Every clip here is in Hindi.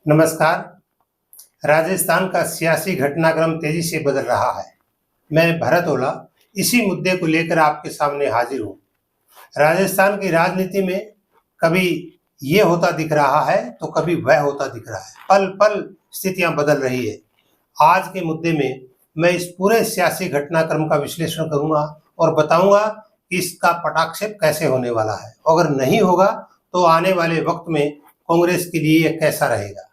नमस्कार। राजस्थान का सियासी घटनाक्रम तेजी से बदल रहा है। मैं भरत ओला इसी मुद्दे को लेकर आपके सामने हाजिर हूँ। राजस्थान की राजनीति में कभी ये होता दिख रहा है तो कभी वह होता दिख रहा है। पल पल स्थितियां बदल रही है। आज के मुद्दे में मैं इस पूरे सियासी घटनाक्रम का विश्लेषण करूंगा और बताऊंगा कि इसका पटाक्षेप कैसे होने वाला है। अगर नहीं होगा तो आने वाले वक्त में कांग्रेस के लिए यह कैसा रहेगा।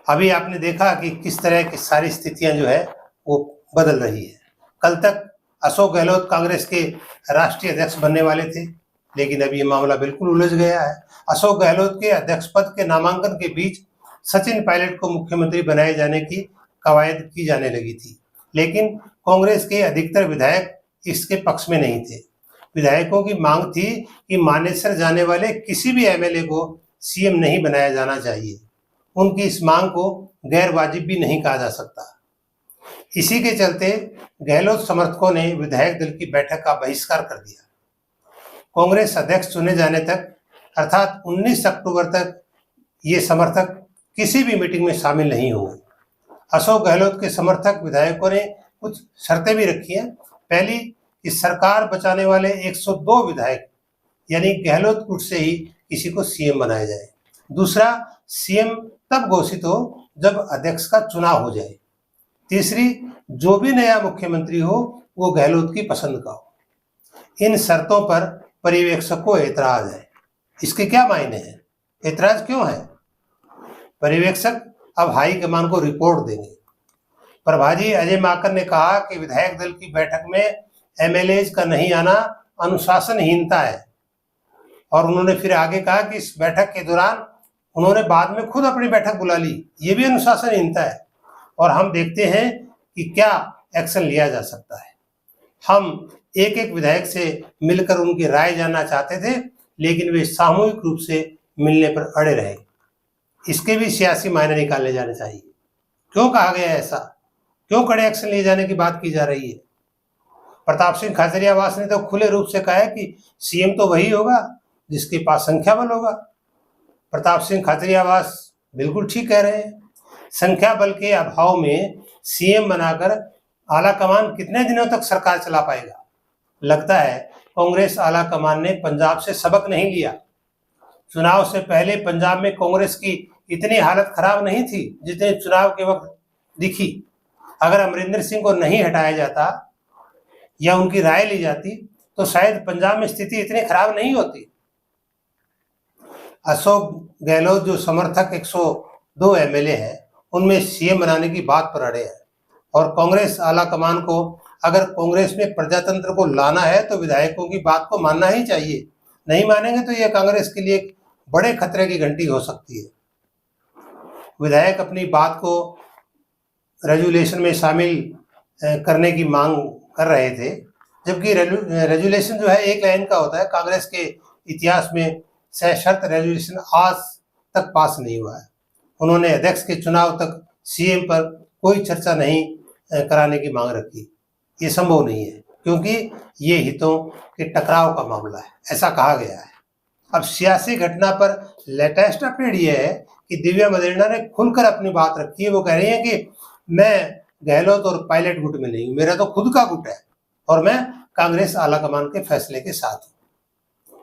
अभी आपने देखा कि किस तरह की सारी स्थितियां जो है वो बदल रही है। कल तक अशोक गहलोत कांग्रेस के राष्ट्रीय अध्यक्ष बनने वाले थे, लेकिन अभी ये मामला बिल्कुल उलझ गया है। अशोक गहलोत के अध्यक्ष पद के नामांकन के बीच सचिन पायलट को मुख्यमंत्री बनाए जाने की कवायद की जाने लगी थी, लेकिन कांग्रेस के अधिकतर विधायक इसके पक्ष में नहीं थे। विधायकों की मांग थी कि मानेसर जाने वाले किसी भी एमएलए को सीएम नहीं बनाया जाना चाहिए। उनकी इस मांग को गैर वाजिब भी नहीं कहा जा सकता। इसी के चलते गहलोत समर्थकों ने विधायक दल की बैठक का बहिष्कार कर दिया। कांग्रेस अध्यक्ष चुने जाने तक अर्थात 19 अक्टूबर तक ये समर्थक किसी भी मीटिंग में शामिल नहीं होंगे। अशोक गहलोत के समर्थक विधायकों ने कुछ शर्तें भी रखी हैं। पहली कि सरकार बचाने वाले 102 विधायक यानी गहलोत गुट से ही किसी को सीएम बनाया जाए। दूसरा, सीएम तब घोषित हो जब अध्यक्ष का चुनाव हो जाए। तीसरी, जो भी नया मुख्यमंत्री हो वो गहलोत की पसंद का हो। इन शर्तों पर पर्यवेक्षक को ऐतराज है। इसके क्या मायने हैं? ऐतराज क्यों है? पर्यवेक्षक अब हाईकमान को रिपोर्ट देंगे। प्रभारी अजय माकन ने कहा कि विधायक दल की बैठक में एमएलएज का नहीं आना अनुशासनहीनता है, और उन्होंने फिर आगे कहा कि इस बैठक के दौरान उन्होंने बाद में खुद अपनी बैठक बुला ली, ये भी अनुशासनहीनता है, और हम देखते हैं कि क्या एक्शन लिया जा सकता है। हम एक एक विधायक से मिलकर उनकी राय जानना चाहते थे, लेकिन वे सामूहिक रूप से मिलने पर अड़े रहे। इसके भी सियासी मायने निकाले जाने चाहिए। क्यों कहा गया ऐसा? क्यों कड़े एक्शन लिए जाने की बात की जा रही है? प्रताप सिंह खाचरियावास ने तो खुले रूप से कहा है कि सीएम तो वही होगा जिसके पास संख्या बल होगा। प्रताप सिंह खाचरियावास बिल्कुल ठीक कह रहे हैं। संख्या बल के अभाव में सीएम बनाकर आला कमान कितने दिनों तक सरकार चला पाएगा? लगता है कांग्रेस आला कमान ने पंजाब से सबक नहीं लिया। चुनाव से पहले पंजाब में कांग्रेस की इतनी हालत खराब नहीं थी जितने चुनाव के वक्त दिखी। अगर अमरिंदर सिंह को नहीं हटाया जाता या उनकी राय ली जाती तो शायद पंजाब में स्थिति इतनी खराब नहीं होती। अशोक गहलोत जो समर्थक 102 एमएलए हैं उनमें सीएम बनाने की बात पर अड़े हैं, और कांग्रेस आला कमान को अगर कांग्रेस में प्रजातंत्र को लाना है तो विधायकों की बात को मानना ही चाहिए। नहीं मानेंगे तो यह कांग्रेस के लिए एक बड़े खतरे की घंटी हो सकती है। विधायक अपनी बात को रेजुलेशन में शामिल करने की मांग कर रहे थे, जबकि रेजुलेशन जो है एक लाइन का होता है। कांग्रेस के इतिहास में सशर्त रेजुलेशन आज तक पास नहीं हुआ है। उन्होंने अध्यक्ष के चुनाव तक सीएम पर कोई चर्चा नहीं कराने की मांग रखी। ये संभव नहीं है क्योंकि ये हितों के टकराव का मामला है, ऐसा कहा गया है। अब सियासी घटना पर लेटेस्ट अपडेट ये है कि दिव्या मदेरणा ने खुलकर अपनी बात रखी है। वो कह रही है कि मैं गहलोत और पायलट गुट में नहीं हूँ, मेरा तो खुद का गुट है और मैं कांग्रेस आला कमान के फैसले के साथ हूँ।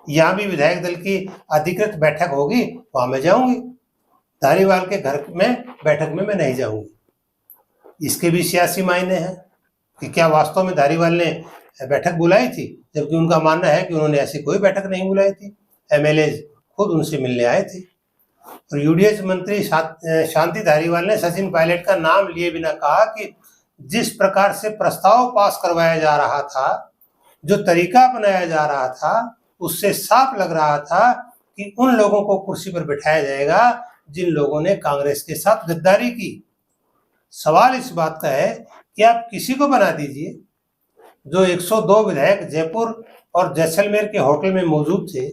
यहाँ भी विधायक दल की अधिकृत बैठक होगी, वहां मैं जाऊंगी। धारीवाल के घर में बैठक में मैं नहीं जाऊंगी। इसके भी सियासी मायने हैं कि क्या वास्तव में धारीवाल ने बैठक बुलाई थी, जबकि उनका मानना है कि उन्होंने ऐसी कोई बैठक नहीं बुलाई थी। एमएलए खुद उनसे मिलने आए थे। और यूडीएच मंत्री शांति धारीवाल ने सचिन पायलट का नाम लिए बिना कहा कि जिस प्रकार से प्रस्ताव पास करवाया जा रहा था, जो तरीका अपनाया जा रहा था, उससे साफ लग रहा था कि उन लोगों को कुर्सी पर बिठाया जाएगा जिन लोगों ने कांग्रेस के साथ गद्दारी की। सवाल इस बात का है कि आप किसी को बना दीजिए। जो 102 विधायक जयपुर और जैसलमेर के होटल में मौजूद थे,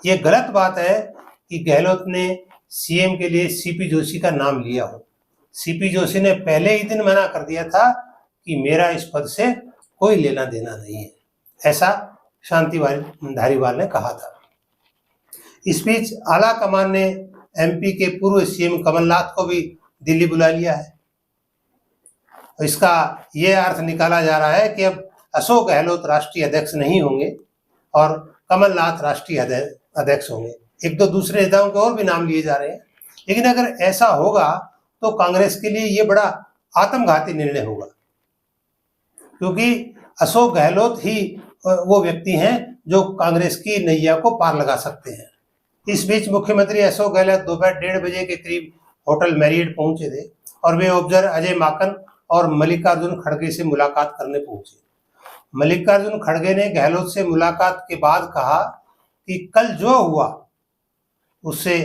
ये गलत बात है कि गहलोत ने सीएम के लिए सीपी जोशी का नाम लिया हो। सीपी जोशी ने पहले ही दिन मना कर दिया था कि मेरा इस पद से कोई लेना देना नहीं है, ऐसा शांति धारीवाल ने कहा था। इस बीच आला कमान ने एमपी के पूर्व सीएम कमलनाथ को भी दिल्ली बुला लिया है। इसका ये अर्थ निकाला जा रहा है कि अब अशोक गहलोत राष्ट्रीय अध्यक्ष नहीं होंगे और कमलनाथ राष्ट्रीय अध्यक्ष होंगे। एक दो दूसरे नेताओं के और भी नाम लिए जा रहे हैं, लेकिन अगर ऐसा होगा तो कांग्रेस के लिए ये बड़ा आत्मघाती निर्णय होगा, क्योंकि अशोक गहलोत ही वो व्यक्ति हैं जो कांग्रेस की नैया को पार लगा सकते हैं। इस बीच मुख्यमंत्री अशोक गहलोत दोपहर 1:30 बजे के करीब होटल मैरियट पहुंचे थे और वे ऑब्जर्वर अजय माकन और मल्लिकार्जुन खड़गे से मुलाकात करने पहुंचे। मल्लिकार्जुन खड़गे ने गहलोत से मुलाकात के बाद कहा कि कल जो हुआ उससे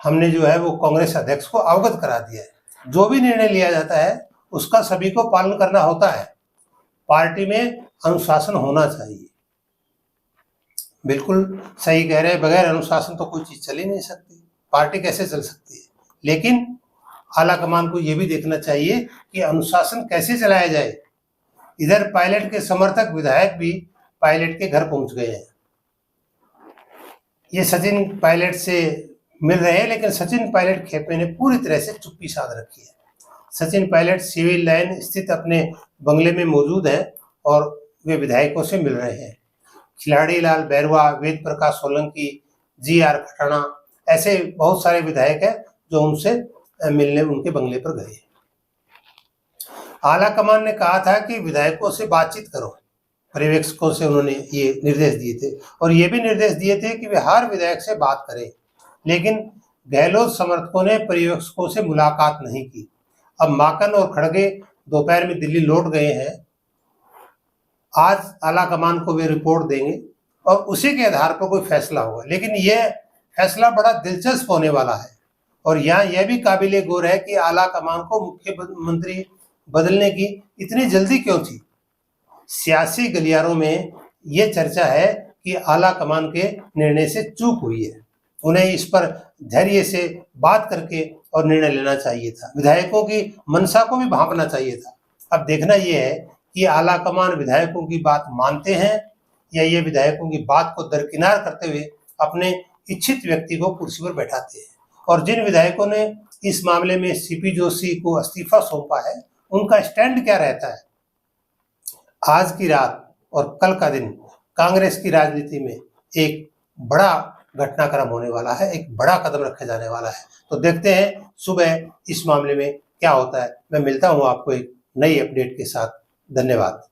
हमने जो है वो कांग्रेस अध्यक्ष को अवगत करा दिया है। जो भी निर्णय लिया जाता है उसका सभी को पालन करना होता है। पार्टी में अनुशासन होना चाहिए। बिल्कुल सही कह रहे हैं, बगैर अनुशासन तो कोई चीज चल ही नहीं सकती, पार्टी कैसे चल सकती है। लेकिन आला कमान को यह भी देखना चाहिए कि अनुशासन कैसे चलाया जाए। इधर पायलट के समर्थक विधायक भी पायलट के घर पहुंच गए हैं। ये सचिन पायलट से मिल रहे हैं, लेकिन सचिन पायलट खेपे ने पूरी तरह से चुप्पी साध रखी है। सचिन पायलट सिविल लाइन स्थित अपने बंगले में मौजूद हैं और वे विधायकों से मिल रहे हैं। खिलाड़ी लाल बैरवा, वेद प्रकाश सोलंकी, जी.आर. खटाना, ऐसे बहुत सारे विधायक हैं जो उनसे मिलने उनके बंगले पर गए। आला कमान ने कहा था कि विधायकों से बातचीत करो, पर्यवेक्षकों से उन्होंने ये निर्देश दिए थे और ये भी निर्देश दिए थे कि वे हर विधायक से बात करें, लेकिन गहलोत समर्थकों ने पर्यवेक्षकों से मुलाकात नहीं की। अब माकन और खड़गे दोपहर में दिल्ली लौट गए हैं। आज आला कमान को वे रिपोर्ट देंगे और उसी के आधार पर कोई फैसला होगा, लेकिन यह फैसला बड़ा दिलचस्प होने वाला है। और यहाँ यह भी काबिले गौर है कि आला कमान को मुख्यमंत्री बदलने की इतनी जल्दी क्यों थी। सियासी गलियारों में यह चर्चा है कि आला कमान के निर्णय से चूक हुई है, उन्हें इस पर धैर्य से बात करके और निर्णय लेना चाहिए था। विधायकों की मंशा को भी भांपना चाहिए था। अब देखना यह है कि आला कमान विधायकों की बात मानते हैं या ये विधायकों की बात को दरकिनार करते हुए अपने इच्छित व्यक्ति को कुर्सी पर बैठाते हैं। और जिन विधायकों ने इस मामले में सीपी जोशी को इस्तीफा सौंपा है, उनका स्टैंड क्या रहता है। आज की रात और कल का दिन कांग्रेस की राजनीति में एक बड़ा घटनाक्रम होने वाला है, एक बड़ा कदम रखा जाने वाला है। तो देखते हैं सुबह इस मामले में क्या होता है। मैं मिलता हूं आपको एक नई अपडेट के साथ। धन्यवाद।